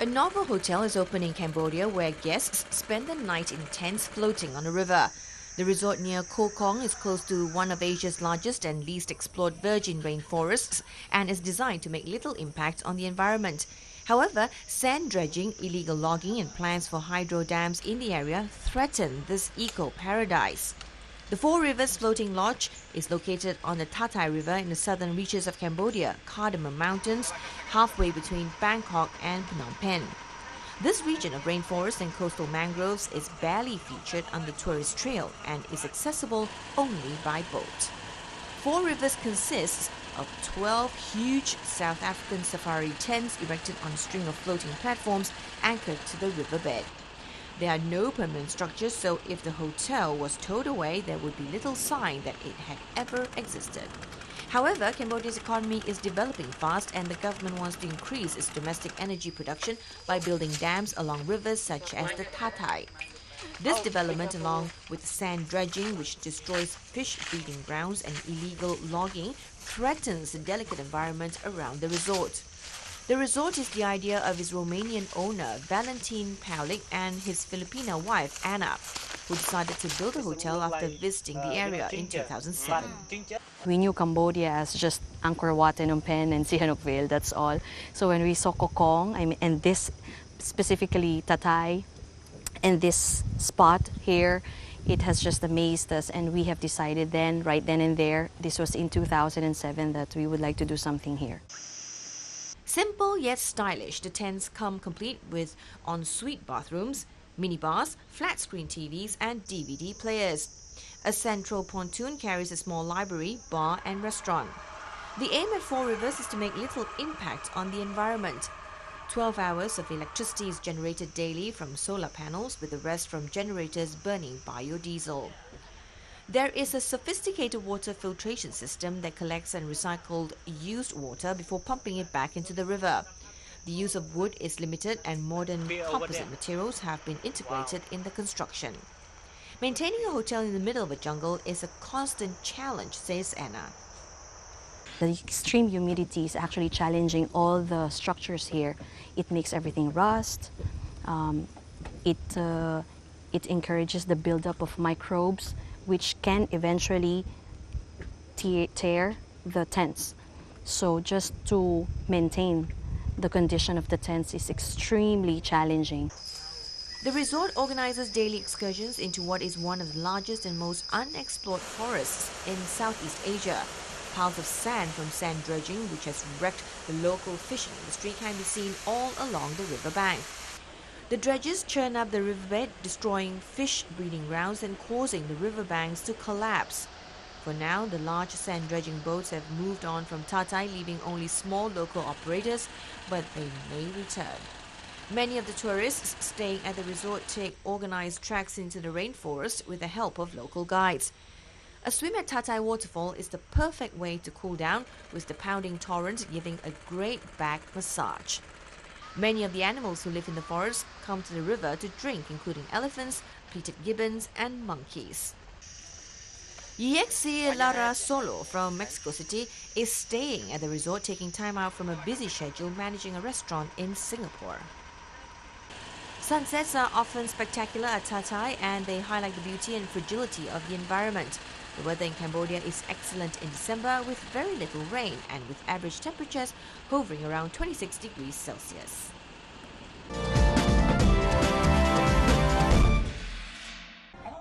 A novel hotel is open in Cambodia where guests spend the night in tents floating on a river. The resort near Koh Kong is close to one of Asia's largest and least explored virgin rainforests and is designed to make little impact on the environment. However, sand dredging, illegal logging and plans for hydro dams in the area threaten this eco-paradise. The Four Rivers Floating Lodge is located on the Tatai River in the southern reaches of Cambodia, Cardamom Mountains, halfway between Bangkok and Phnom Penh. This region of rainforest and coastal mangroves is barely featured on the tourist trail and is accessible only by boat. Four Rivers consists of 12 huge South African safari tents erected on a string of floating platforms anchored to the riverbed. There are no permanent structures, so if the hotel was towed away, there would be little sign that it had ever existed. However, Cambodia's economy is developing fast and the government wants to increase its domestic energy production by building dams along rivers such as the Tatai. This development, along with sand dredging, which destroys fish breeding grounds, and illegal logging, threatens the delicate environment around the resort. The resort is the idea of his Romanian owner, Valentin Paulic, and his Filipino wife, Anna, who decided to build a hotel after visiting the area in 2007. We knew Cambodia as just Angkor Wat, Phnom Penh, and Sihanoukville, that's all. So when we saw Koh Kong, and this specifically Tatai, and this spot here, it has just amazed us, and we have decided then, right then and there, this was in 2007, that we would like to do something here. Simple yet stylish, the tents come complete with ensuite bathrooms, minibars, flat-screen TVs and DVD players. A central pontoon carries a small library, bar and restaurant. The aim at Four Rivers is to make little impact on the environment. 12 hours of electricity is generated daily from solar panels, with the rest from generators burning biodiesel. There is a sophisticated water filtration system that collects and recycles used water before pumping it back into the river. The use of wood is limited and modern composite materials have been integrated in the construction. Maintaining a hotel in the middle of a jungle is a constant challenge, says Anna. The extreme humidity is actually challenging all the structures here. It makes everything rust. It encourages the buildup of microbes, which can eventually tear the tents. So just to maintain the condition of the tents is extremely challenging. The resort organizes daily excursions into what is one of the largest and most unexplored forests in Southeast Asia. Piles of sand from sand dredging, which has wrecked the local fishing industry, can be seen all along the riverbank. The dredges churn up the riverbed, destroying fish breeding grounds and causing the riverbanks to collapse. For now, the large sand dredging boats have moved on from Tatai, leaving only small local operators, but they may return. Many of the tourists staying at the resort take organized treks into the rainforest with the help of local guides. A swim at Tatai waterfall is the perfect way to cool down, with the pounding torrent giving a great back massage. Many of the animals who live in the forest come to the river to drink, including elephants, pleated gibbons, and monkeys. Yexi Lara Solo from Mexico City is staying at the resort, taking time out from a busy schedule managing a restaurant in Singapore. Sunsets are often spectacular at Tatai, and they highlight the beauty and fragility of the environment. The weather in Cambodia is excellent in December, with very little rain and with average temperatures hovering around 26 degrees Celsius.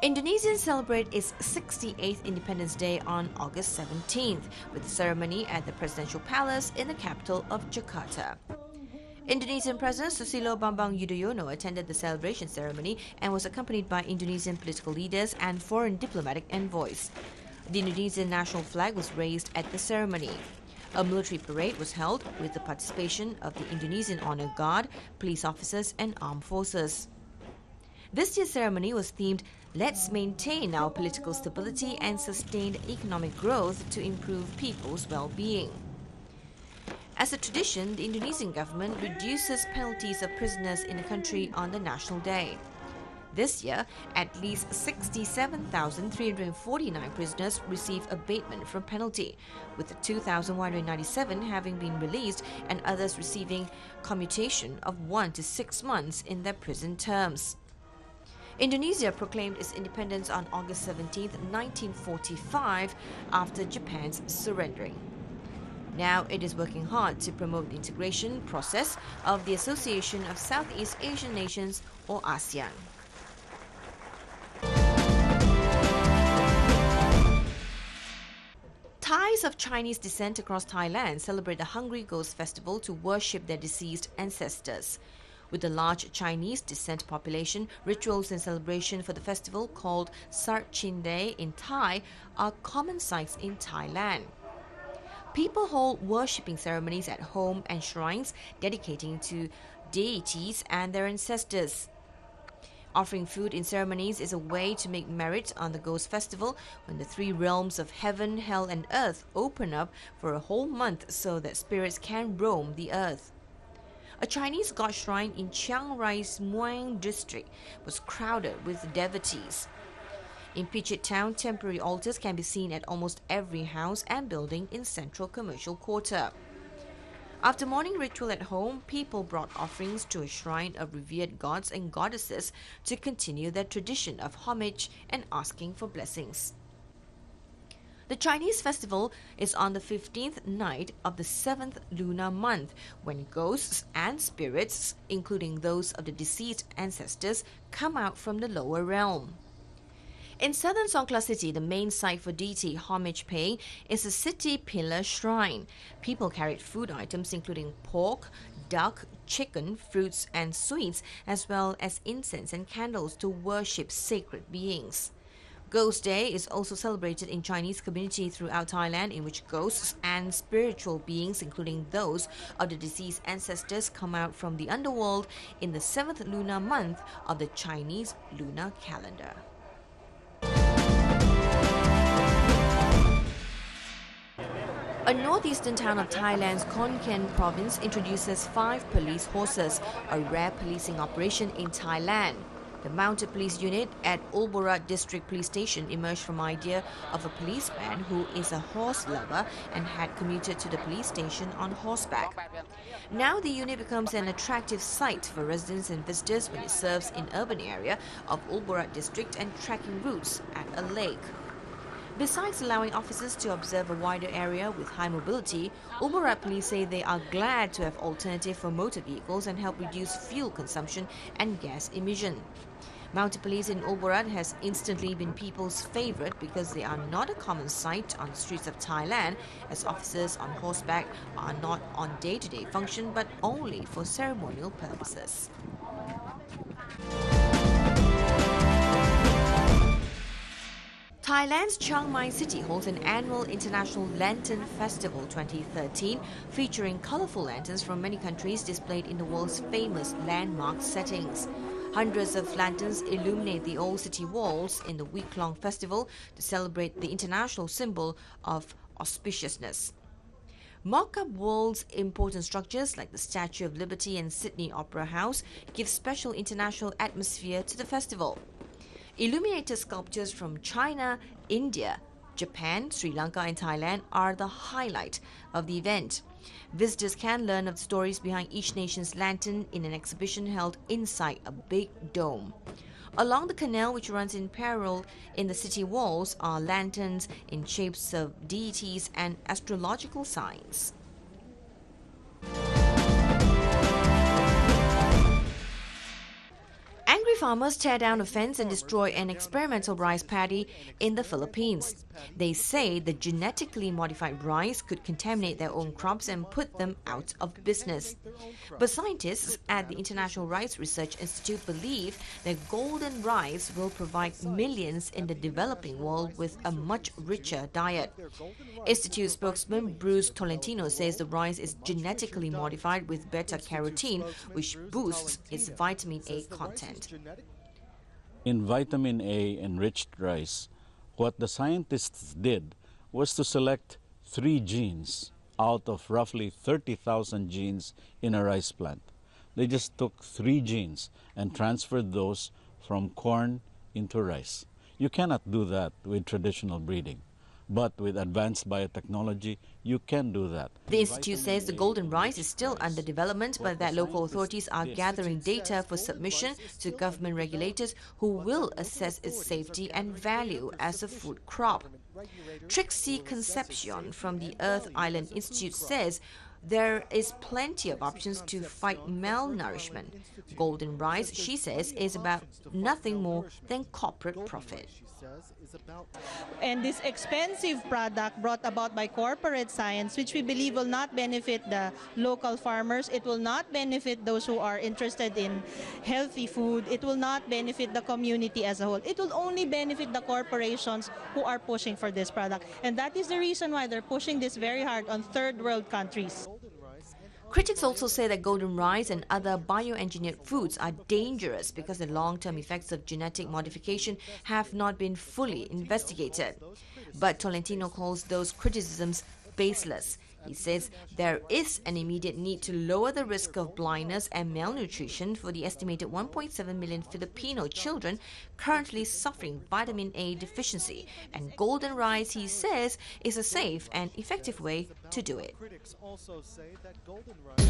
Indonesia celebrates its 68th Independence Day on August 17th, with a ceremony at the Presidential Palace in the capital of Jakarta. Indonesian President Susilo Bambang Yudhoyono attended the celebration ceremony and was accompanied by Indonesian political leaders and foreign diplomatic envoys. The Indonesian national flag was raised at the ceremony. A military parade was held with the participation of the Indonesian Honor Guard, police officers and armed forces. This year's ceremony was themed "Let's maintain our political stability and sustained economic growth to improve people's well-being." As a tradition, the Indonesian government reduces penalties of prisoners in the country on the National Day. This year, at least 67,349 prisoners receive abatement from penalty, with 2,197 having been released and others receiving commutation of 1 to 6 months in their prison terms. Indonesia proclaimed its independence on August 17, 1945, after Japan's surrendering. Now it is working hard to promote the integration process of the Association of Southeast Asian Nations, or Asean. Thais of Chinese descent across Thailand celebrate the Hungry Ghost Festival to worship their deceased ancestors. With a large Chinese descent population, rituals and celebration for the festival, called Sart Chin Day in Thai, are common sights in Thailand. People hold worshipping ceremonies at home and shrines dedicating to deities and their ancestors. Offering food in ceremonies is a way to make merit on the Ghost Festival, when the three realms of heaven, hell and earth open up for a whole month so that spirits can roam the earth. A Chinese god shrine in Chiang Rai's Muang district was crowded with devotees. In Pichit town, temporary altars can be seen at almost every house and building in central commercial quarter. After morning ritual at home, people brought offerings to a shrine of revered gods and goddesses to continue their tradition of homage and asking for blessings. The Chinese festival is on the 15th night of the 7th lunar month, when ghosts and spirits, including those of the deceased ancestors, come out from the lower realm. In southern Songkhla city, the main site for deity homage paying is the city pillar shrine. People carried food items including pork, duck, chicken, fruits and sweets, as well as incense and candles to worship sacred beings. Ghost Day is also celebrated in Chinese community throughout Thailand, in which ghosts and spiritual beings, including those of the deceased ancestors, come out from the underworld in the 7th lunar month of the Chinese lunar calendar. A northeastern town of Thailand's Khon Kaen province introduces 5 police horses, a rare policing operation in Thailand. The mounted police unit at Ulborat District Police Station emerged from idea of a policeman who is a horse lover and had commuted to the police station on horseback. Now the unit becomes an attractive sight for residents and visitors when it serves in urban area of Ulborat District and tracking routes at a lake. Besides allowing officers to observe a wider area with high mobility, Ulborat police say they are glad to have alternative for motor vehicles and help reduce fuel consumption and gas emission. Mounted police in Ulborat has instantly been people's favourite because they are not a common sight on the streets of Thailand, as officers on horseback are not on day-to-day function but only for ceremonial purposes. Thailand's Chiang Mai city holds an annual International Lantern Festival 2013, featuring colourful lanterns from many countries displayed in the world's famous landmark settings. Hundreds of lanterns illuminate the old city walls in the week-long festival to celebrate the international symbol of auspiciousness. Mock-up world's important structures like the Statue of Liberty and Sydney Opera House give special international atmosphere to the festival. Illuminated sculptures from China, India, Japan, Sri Lanka and Thailand are the highlight of the event. Visitors can learn of the stories behind each nation's lantern in an exhibition held inside a big dome. Along the canal which runs in parallel in the city walls are lanterns in shapes of deities and astrological signs. Angry farmers tear down a fence and destroy an experimental rice paddy in the Philippines. They say the genetically modified rice could contaminate their own crops and put them out of business. But scientists at the International Rice Research Institute believe that golden rice will provide millions in the developing world with a much richer diet. Institute spokesman Bruce Tolentino says the rice is genetically modified with beta-carotene, which boosts its vitamin A content. In vitamin A enriched rice, what the scientists did was to select 3 genes out of roughly 30,000 genes in a rice plant. They just took 3 genes and transferred those from corn into rice. You cannot do that with traditional breeding, but with advanced biotechnology, you can do that. The institute says the golden rice is still under development, but that local authorities are gathering data for submission to government regulators who will assess its safety and value as a food crop. Trixie Concepcion from the Earth Island Institute says there is plenty of options to fight malnourishment. Golden rice, she says, is about nothing more than corporate profit. And this expensive product brought about by corporate science, which we believe will not benefit the local farmers, it will not benefit those who are interested in healthy food, it will not benefit the community as a whole. It will only benefit the corporations who are pushing for this product. And that is the reason why they're pushing this very hard on third world countries. Critics also say that golden rice and other bioengineered foods are dangerous because the long-term effects of genetic modification have not been fully investigated. But Tolentino calls those criticisms baseless. He says there is an immediate need to lower the risk of blindness and malnutrition for the estimated 1.7 million Filipino children currently suffering vitamin A deficiency. And golden rice, he says, is a safe and effective way to do it. Critics also say that golden rice